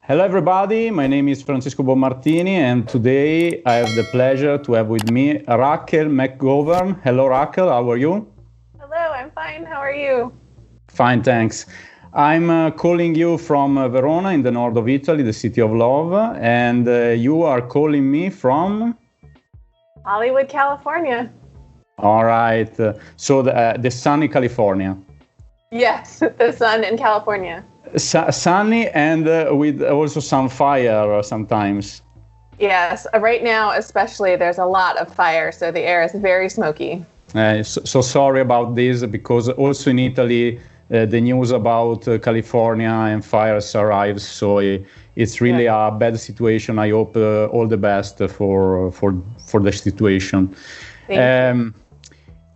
Hello, everybody. My name is Francisco Bonmartini, and today I have the pleasure to have with me Raquel McGovern. Hello, Raquel. How are you? Hello, I'm fine. How are you? Fine, thanks. I'm calling you from Verona in the north of Italy, the city of love, and you are calling me from? Hollywood, California. All right. So the sunny California. Yes, the sun in California. Sunny and with also some fire sometimes. Yes, right now especially there's a lot of fire, so the air is very smoky. So sorry about this, because also in Italy the news about California and fires arrives, so it's really a bad situation. I hope all the best for the situation. Thank you.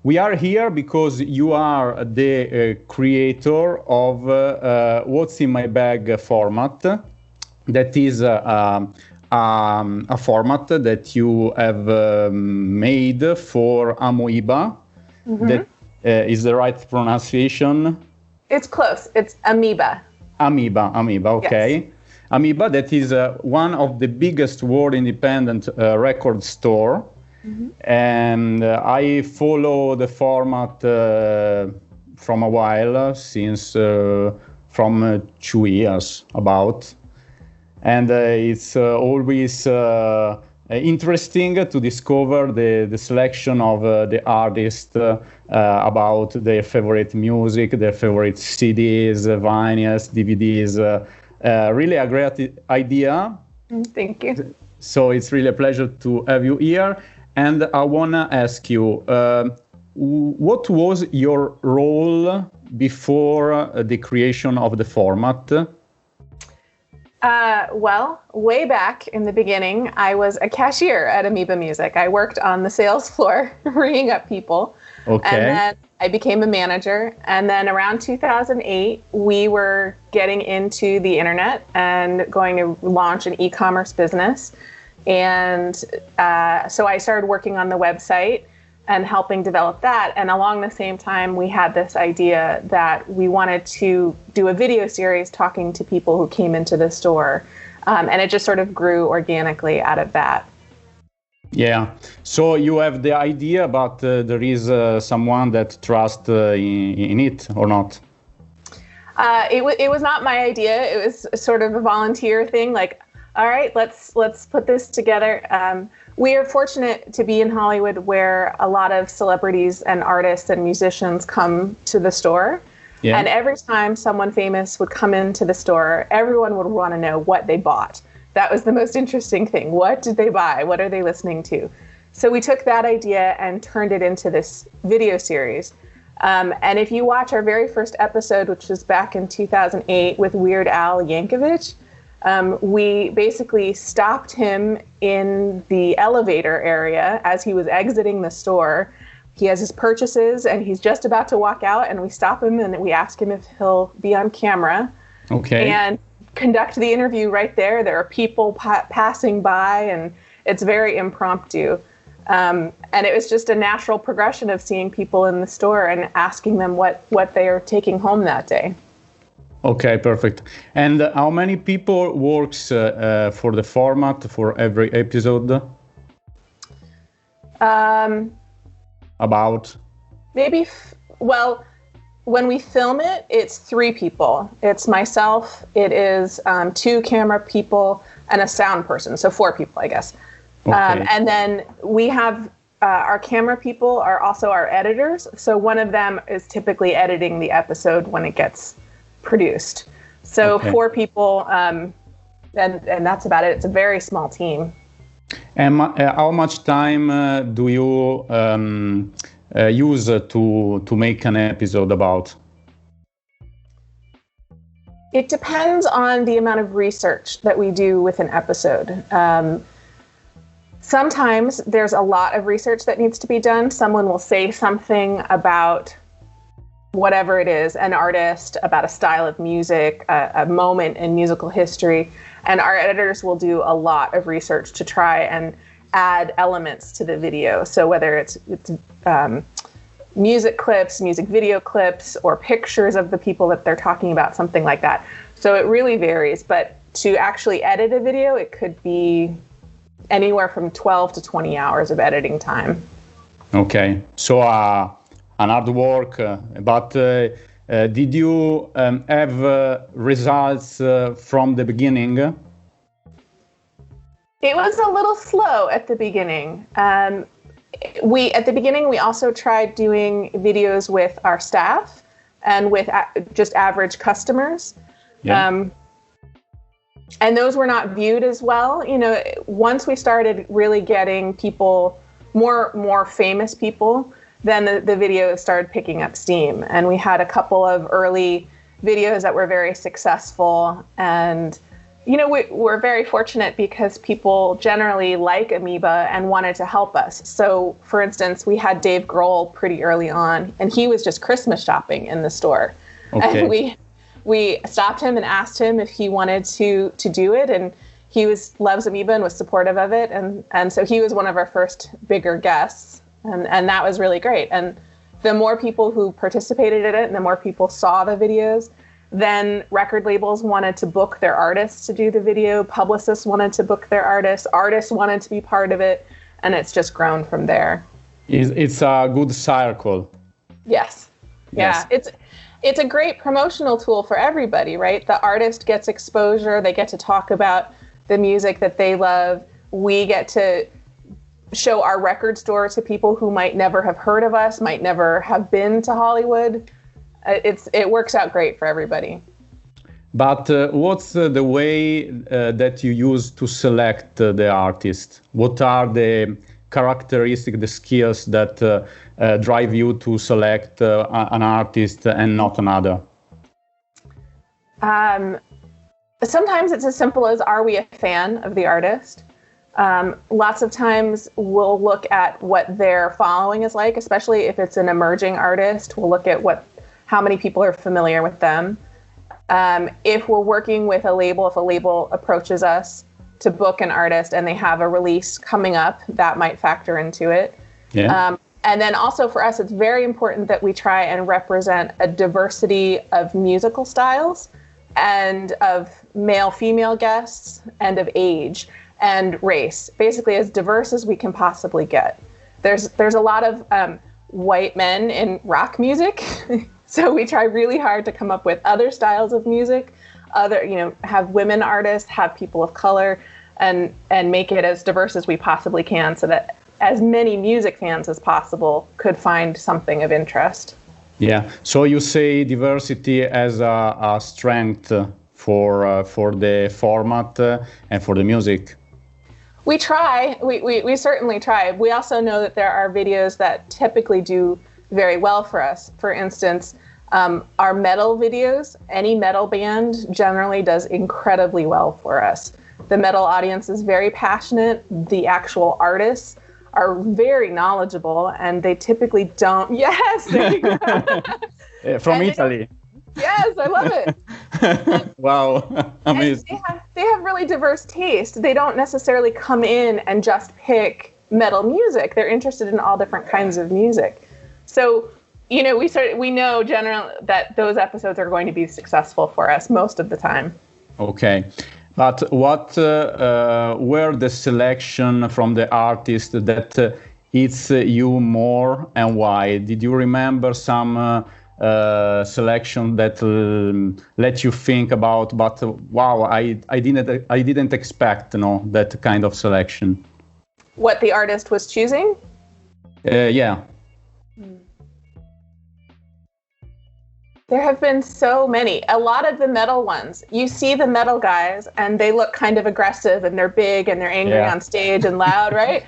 We are here because you are the creator of What's in My Bag format. That is a format that you have made for Amoeba. Mm-hmm. That is the right pronunciation? It's close. It's Amoeba. Amoeba, okay. Yes. Amoeba, that is one of the biggest world independent record store. Mm-hmm. And I follow the format from a while, since from 2 years about. And it's always interesting to discover the selection of the artists about their favorite music, their favorite CDs, vinyls, DVDs. Really a great idea. Thank you. So it's really a pleasure to have you here. And I want to ask you, what was your role before the creation of the format? Well, way back in the beginning, I was a cashier at Amoeba Music. I worked on the sales floor, ringing up people. Okay. And then I became a manager. And then around 2008, we were getting into the internet and going to launch an e-commerce business. And so I started working on the website and helping develop that. And along the same time, we had this idea that we wanted to do a video series talking to people who came into the store. And it just sort of grew organically out of that. Yeah. So you have the idea, but there is someone that trusts in it or not? It was not my idea. It was sort of a volunteer thing, like, all right, let's put this together. We are fortunate to be in Hollywood, where a lot of celebrities and artists and musicians come to the store. Yeah. And every time someone famous would come into the store, everyone would want to know what they bought. That was the most interesting thing. What did they buy? What are they listening to? So we took that idea and turned it into this video series. And if you watch our very first episode, which was back in 2008 with Weird Al Yankovic, we basically stopped him in the elevator area as he was exiting the store. He has his purchases and he's just about to walk out, and we stop him and we ask him if he'll be on camera. Okay. And conduct the interview right there. There are people passing by, and it's very impromptu. And it was just a natural progression of seeing people in the store and asking them what they are taking home that day. Okay, perfect. And how many people works for the format for every episode? About? Maybe, well, when we film it, it's 3 people. It's myself, it is 2 camera people, and a sound person. So 4 people, I guess. Okay. And then we have our camera people are also our editors. So one of them is typically editing the episode when it gets produced. So 4 people, and that's about it. It's a very small team. And how much time do you use to make an episode about? It depends on the amount of research that we do with an episode. Sometimes there's a lot of research that needs to be done. Someone will say something about whatever it is, an artist, about a style of music, a moment in musical history. And our editors will do a lot of research to try and add elements to the video. So whether it's music clips, music video clips, or pictures of the people that they're talking about, something like that. So it really varies. But to actually edit a video, it could be anywhere from 12 to 20 hours of editing time. Okay, so an hard work, but did you have results from the beginning? It was a little slow at the beginning. At the beginning, we also tried doing videos with our staff and with just average customers. Yeah. And those were not viewed as well. You know, once we started really getting people, more famous people, then the videos started picking up steam. And we had a couple of early videos that were very successful. And, you know, we're very fortunate because people generally like Amoeba and wanted to help us. So, for instance, we had Dave Grohl pretty early on, and he was just Christmas shopping in the store. Okay. And we stopped him and asked him if he wanted to do it, and he loves Amoeba and was supportive of it, and so he was one of our first bigger guests, and that was really great. And the more people who participated in it, and the more people saw the videos, then record labels wanted to book their artists to do the video, publicists wanted to book their artists wanted to be part of it, and it's just grown from there. It's a good circle. Yes. Yeah. It's a great promotional tool for everybody, right? The artist gets exposure. They get to talk about the music that they love. We get to show our record store to people who might never have heard of us, might never have been to Hollywood. It works out great for everybody. But what's the way that you use to select the artist? What are the characteristics, the skills that drive you to select an artist and not another? Sometimes it's as simple as, are we a fan of the artist? Lots of times we'll look at what their following is like, especially if it's an emerging artist. We'll look at how many people are familiar with them. If we're working with a label, if a label approaches us to book an artist and they have a release coming up, that might factor into it. Yeah. And then also for us, it's very important that we try and represent a diversity of musical styles and of male-female guests and of age and race, basically as diverse as we can possibly get. There's a lot of white men in rock music, so we try really hard to come up with other styles of music, have women artists, have people of color, and make it as diverse as we possibly can so that as many music fans as possible could find something of interest. Yeah, so you say diversity as a strength for the format and for the music. We try. We certainly try. We also know that there are videos that typically do very well for us. For instance, our metal videos, any metal band generally does incredibly well for us. The metal audience is very passionate. The actual artists are very knowledgeable, and they typically don't. Yes, there you go. From Italy. Yes, I love it. Wow, amazing. They have really diverse taste. They don't necessarily come in and just pick metal music. They're interested in all different kinds of music. So, we know generally that those episodes are going to be successful for us most of the time. Okay. But what were the selection from the artist that hits you more, and why? Did you remember some selection that let you think about? But wow, I didn't expect that kind of selection. What the artist was choosing? Yeah. There have been so many. A lot of the metal ones, you see the metal guys and they look kind of aggressive and they're big and they're angry on stage and loud, right?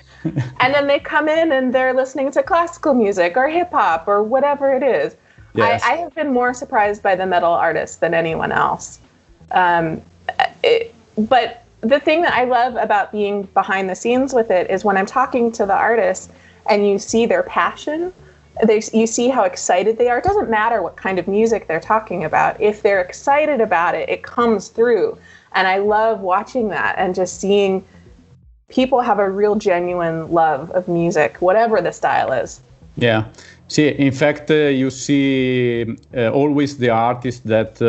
And then they come in and they're listening to classical music or hip hop or whatever it is. Yes. I have been more surprised by the metal artists than anyone else. But the thing that I love about being behind the scenes with it is when I'm talking to the artists and you see their passion, you see how excited they are. It doesn't matter what kind of music they're talking about. If they're excited about it, it comes through. And I love watching that and just seeing people have a real genuine love of music, whatever the style is. Yeah. See, in fact, you see always the artists that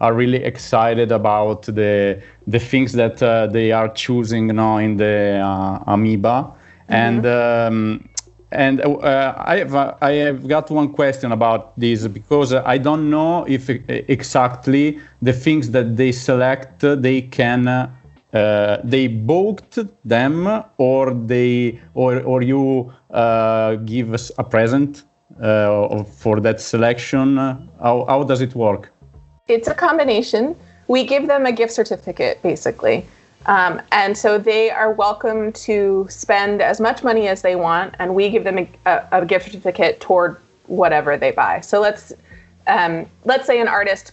are really excited about the things that they are choosing now in the Amoeba. Mm-hmm. And I have got one question about this, because I don't know if exactly the things that they select they can they bought them, or you give us a present for that selection. How does it work? It's a combination. We give them a gift certificate, basically. And so they are welcome to spend as much money as they want, and we give them a gift certificate toward whatever they buy. So let's say an artist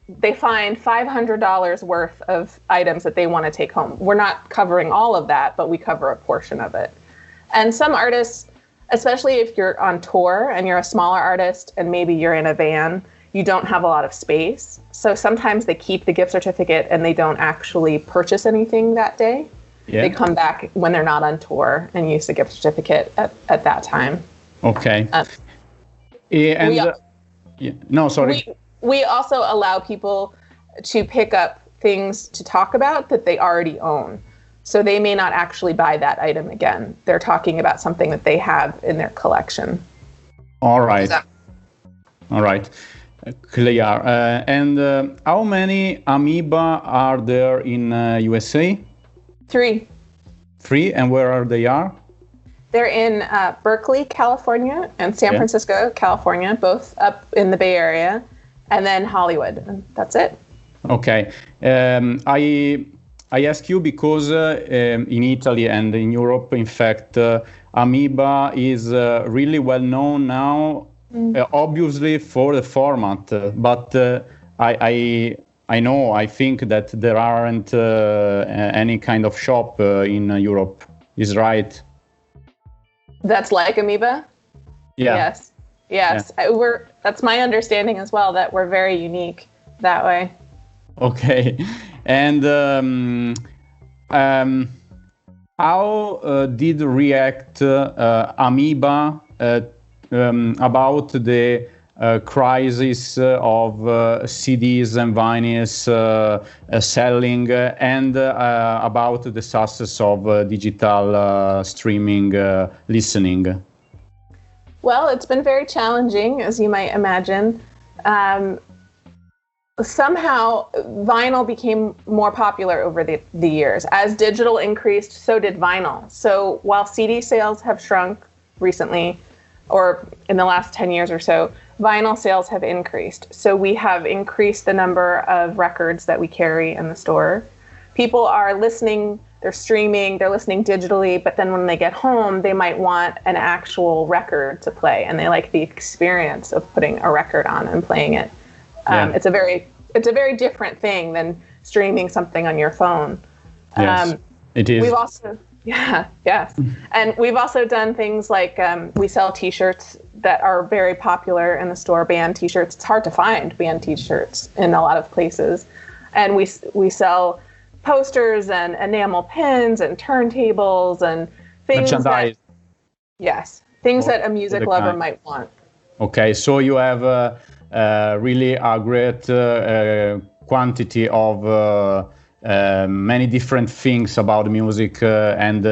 they find $500 worth of items that they want to take home. We're not covering all of that, but we cover a portion of it. And some artists, especially if you're on tour and you're a smaller artist and maybe you're in a van, you don't have a lot of space. So sometimes they keep the gift certificate and they don't actually purchase anything that day. Yeah. They come back when they're not on tour and use the gift certificate at that time. Okay. We also allow people to pick up things to talk about that they already own. So they may not actually buy that item again. They're talking about something that they have in their collection. All right. All right. Clear. And how many Amoeba are there in USA? 3. 3, and where are they? They're in Berkeley, California, and San Francisco, California, both up in the Bay Area, and then Hollywood. And that's it. Okay. I ask you because in Italy and in Europe, in fact, Amoeba is really well known now. Obviously for the format, but I think that there aren't any kind of shop in Europe. Is right? That's like Amoeba? Yeah. Yes. Yeah. That's my understanding as well, that we're very unique that way. Okay. And how did react Amoeba about the crisis of CDs and vinyls selling, and about the success of digital streaming listening? Well, it's been very challenging, as you might imagine. Somehow, vinyl became more popular over the years. As digital increased, so did vinyl. So while CD sales have shrunk recently, or in the last 10 years or so, vinyl sales have increased. So we have increased the number of records that we carry in the store. People are listening, they're streaming, they're listening digitally, but then when they get home, they might want an actual record to play, and they like the experience of putting a record on and playing it. It's a very different thing than streaming something on your phone. Yes, it is. We've also, yes. And we've also done things like we sell T-shirts that are very popular in the store, band T-shirts. It's hard to find band T-shirts in a lot of places. And we sell posters and enamel pins and turntables and things that, things that a music lover might want. Okay, so you have really a great quantity of many different things about music, and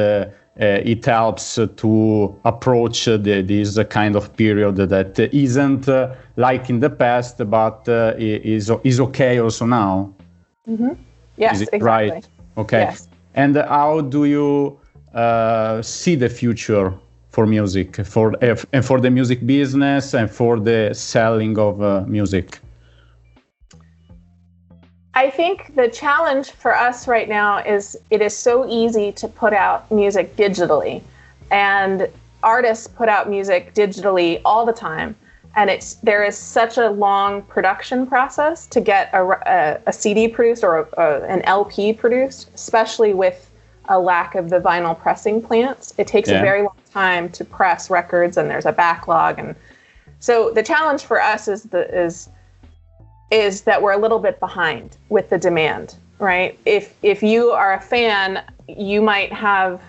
it helps to approach this kind of period that isn't like in the past, but is okay also now. Mm-hmm. Yes, is it exactly. Right? Okay. Yes. And how do you see the future for music, for the music business and for the selling of music? I think the challenge for us right now is it is so easy to put out music digitally, and artists put out music digitally all the time. And there is such a long production process to get a CD produced or an LP produced, especially with a lack of the vinyl pressing plants. It takes a very long time to press records, and there's a backlog. And so the challenge for us is that we're a little bit behind with the demand, right? If you are a fan, you might have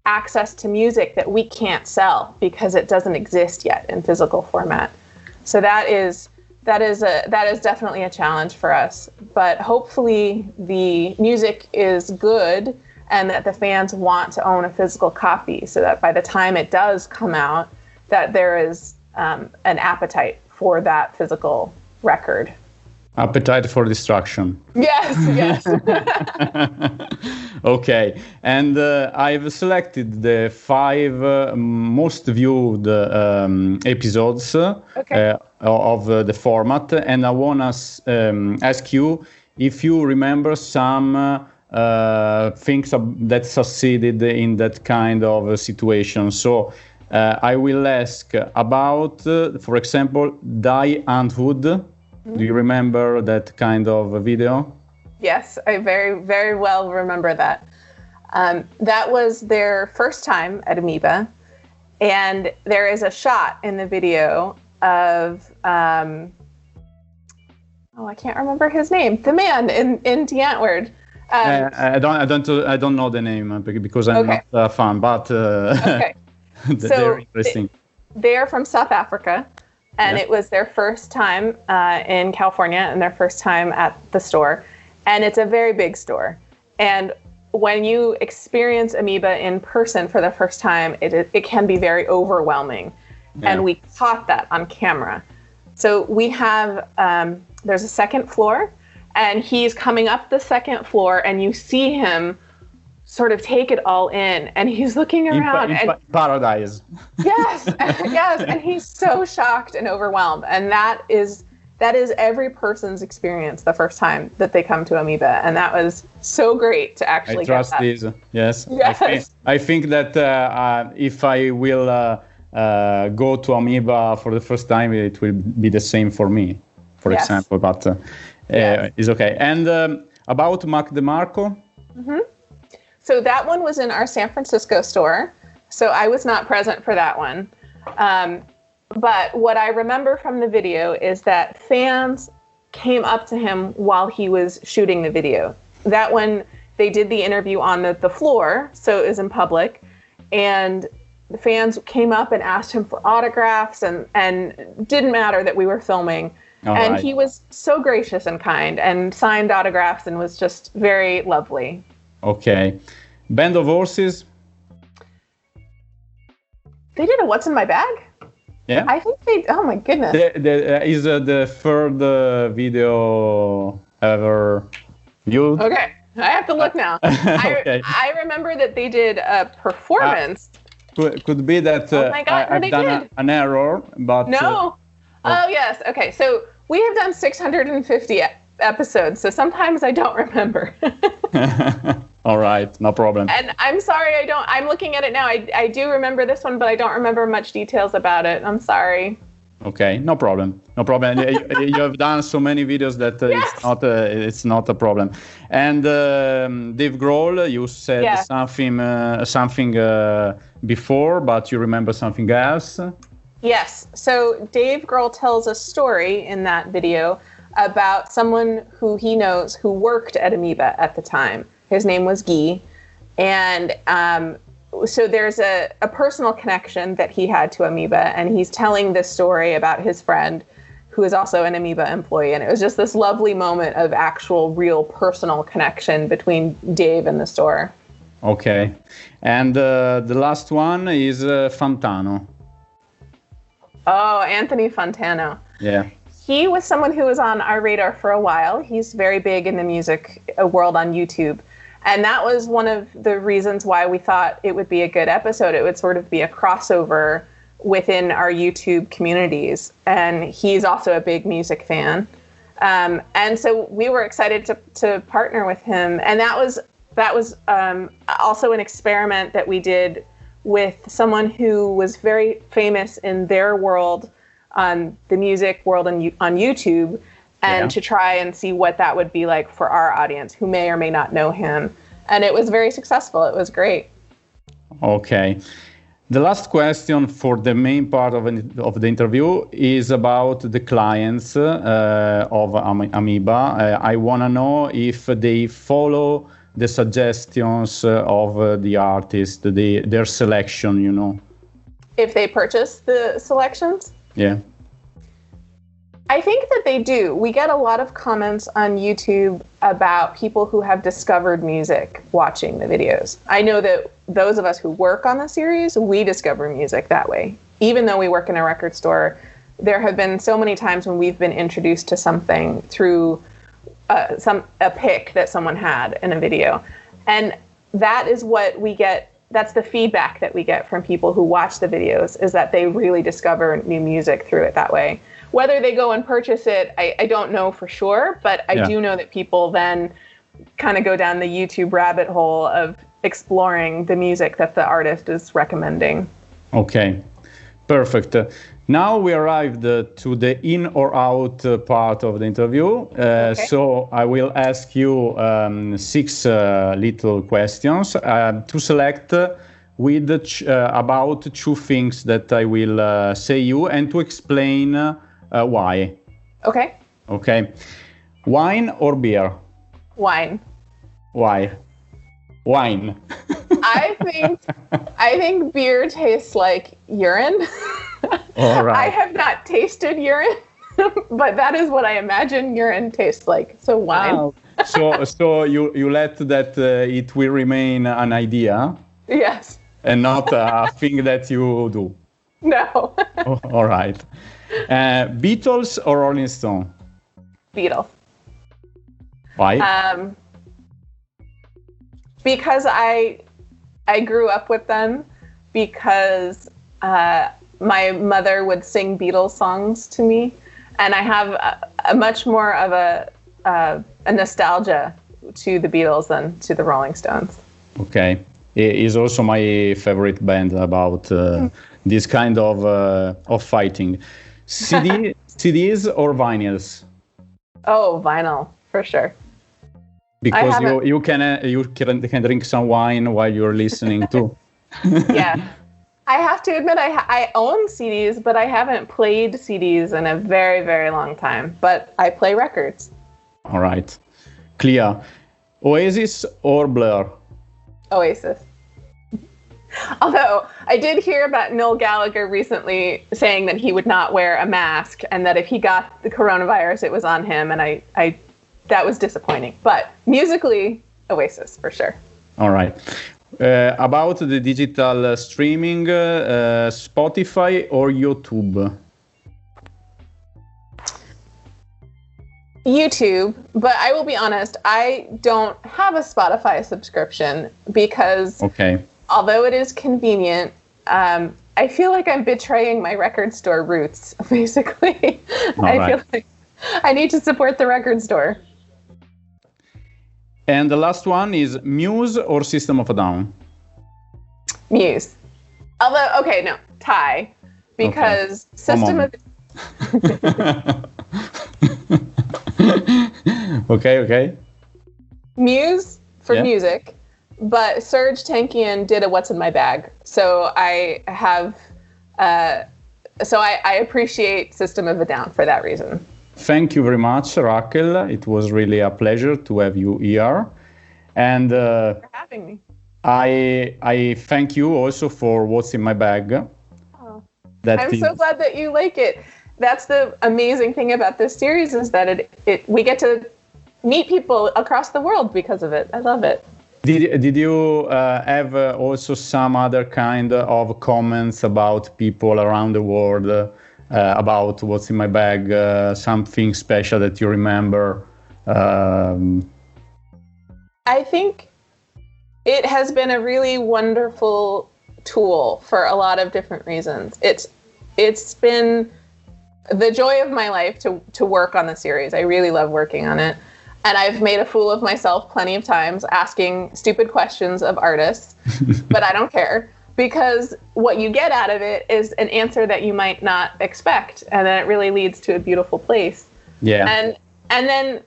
access to music that we can't sell because it doesn't exist yet in physical format. So that is definitely a challenge for us. But hopefully the music is good and that the fans want to own a physical copy, so that by the time it does come out, that there is an appetite for that physical record. Appetite for destruction. Yes. Okay, and I've selected the 5 most viewed episodes of the format, and I want to ask you if you remember some things that succeeded in that kind of situation. So I will ask about, for example, Die Antwoord. Do you remember that kind of video? Yes, I very, very well remember that. That was their first time at Amoeba, and there is a shot in the video of I can't remember his name. The man in Die Antwoord. I don't know the name because I'm not a fan, but okay. They're interesting. They're from South Africa. And it was their first time in California and their first time at the store. And it's a very big store. And when you experience Amoeba in person for the first time, it can be very overwhelming. Yeah. And we caught that on camera. So we have, there's a second floor, and he's coming up the second floor, and you see him sort of take it all in, and he's looking around in paradise. Yes, and he's so shocked and overwhelmed, and that is every person's experience the first time that they come to Amoeba, and that was so great to actually get that. This. Yes. I think that if I will go to Amoeba for the first time, it will be the same for me, for example. But it's okay. And about Mac DeMarco. Mm-hmm. So that one was in our San Francisco store. So I was not present for that one. But what I remember from the video is that fans came up to him while he was shooting the video. That one, they did the interview on the floor, so it was in public. And the fans came up and asked him for autographs, and didn't matter that we were filming. And he was so gracious and kind and signed autographs and was just very lovely. Okay. Band of Horses. They did a What's in My Bag? Yeah. I think they, oh my goodness. Is the third video ever viewed? Okay. I have to look now. Okay. I remember that they did a performance. Could be that I've done an error, but... No. Oh, yes. Okay. So we have done 650 episodes, so sometimes I don't remember. All right, no problem. And I'm sorry, I'm looking at it now. I do remember this one, but I don't remember much details about it. I'm sorry. Okay, no problem. You have done so many videos that it's not a problem. And Dave Grohl, you said something before, but you remember something else? Yes. So Dave Grohl tells a story in that video about someone who he knows who worked at Amoeba at the time. His name was Guy. And so there's a personal connection that he had to Amoeba, and he's telling this story about his friend who is also an Amoeba employee. And it was just this lovely moment of actual, real personal connection between Dave and the store. Okay. And the last one is Fantano. Oh, Anthony Fantano. Yeah. He was someone who was on our radar for a while. He's very big in the music world on YouTube. And that was one of the reasons why we thought it would be a good episode. It would sort of be a crossover within our YouTube communities. And he's also a big music fan. And so we were excited to partner with him. And that was also an experiment that we did with someone who was very famous in their world, on the music world on YouTube, and to try and see what that would be like for our audience who may or may not know him. And it was very successful. It was great. Okay. The last question for the main part of the interview is about the clients of Amoeba. I want to know if they follow the suggestions of the artist, their selection, If they purchase the selections? Yeah. I think that they do. We get a lot of comments on YouTube about people who have discovered music watching the videos. I know that those of us who work on the series, we discover music that way. Even though we work in a record store, there have been so many times when we've been introduced to something through a pick that someone had in a video. And that is what we get. That's the feedback that we get from people who watch the videos, is that they really discover new music through it that way. Whether they go and purchase it, I don't know for sure, but I do know that people then kind of go down the YouTube rabbit hole of exploring the music that the artist is recommending. Okay, perfect. Now we arrived to the in or out part of the interview. Okay. So I will ask you 6 little questions to select with about 2 things that I will say you, and to explain why. Okay. Okay. Wine or beer? Wine. Why? Wine. I think beer tastes like urine. All right. I have not tasted urine, but that is what I imagine urine tastes like. So wine. Wow. So you let that it will remain an idea? Yes. And not a thing that you do? No. Oh, all right. Beatles or Rolling Stone? Beatles. Why? Because I grew up with them, because my mother would sing Beatles songs to me, and I have a much more of a nostalgia to the Beatles than to the Rolling Stones. Okay. It is also my favorite band about this kind of fighting. CDs or vinyls? Oh, vinyl, for sure. Because you can drink some wine while you're listening too. Yeah. I have to admit, I own CDs, but I haven't played CDs in a very, very long time. But I play records. All right. Clear. Oasis or Blur? Oasis. Although I did hear about Noel Gallagher recently saying that he would not wear a mask, and that if he got the coronavirus, it was on him. And I that was disappointing. But musically, Oasis for sure. All right. About the digital streaming, Spotify or YouTube? YouTube, but I will be honest, I don't have a Spotify subscription because although it is convenient, I feel like I'm betraying my record store roots, basically. I feel like I need to support the record store. And the last one is Muse or System of a Down? Muse. Although, tie. Because System of... Okay. Muse for music, but Serge Tankian did a What's in My Bag. So I have... I appreciate System of a Down for that reason. Thank you very much, Raquel. It was really a pleasure to have you here. And for having me. I thank you also for What's in My Bag. Oh. I'm so glad that you like it. That's the amazing thing about this series, is that we get to meet people across the world because of it. I love it. Did you have also some other kind of comments about people around the world about What's in My Bag? Something special that you remember? I think it has been a really wonderful tool for a lot of different reasons. It's been the joy of my life to work on the series. I really love working on it. And I've made a fool of myself plenty of times asking stupid questions of artists, but I don't care, because what you get out of it is an answer that you might not expect, and then it really leads to a beautiful place. Yeah. And then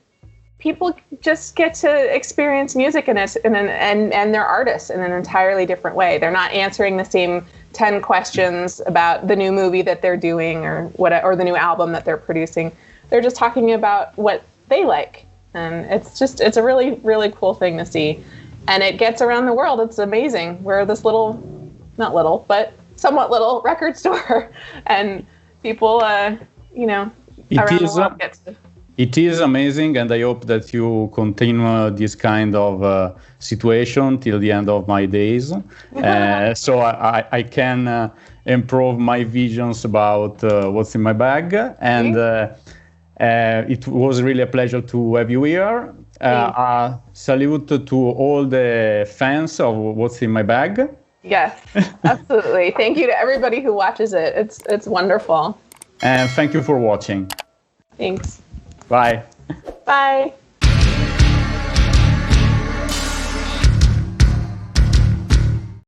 people just get to experience music and their artists in an entirely different way. They're not answering the same 10 questions about the new movie that they're doing or the new album that they're producing. They're just talking about what they like. And it's a really, really cool thing to see. And it gets around the world. It's amazing. We're this little, not little, but somewhat little record store. And people, around the world get to. It is amazing, and I hope that you continue this kind of situation till the end of my days, so I can improve my visions about what's in my bag. And it was really a pleasure to have you here. Salute to all the fans of what's in my bag. Yes, absolutely. Thank you to everybody who watches it. It's wonderful. And thank you for watching. Thanks. Bye. Bye.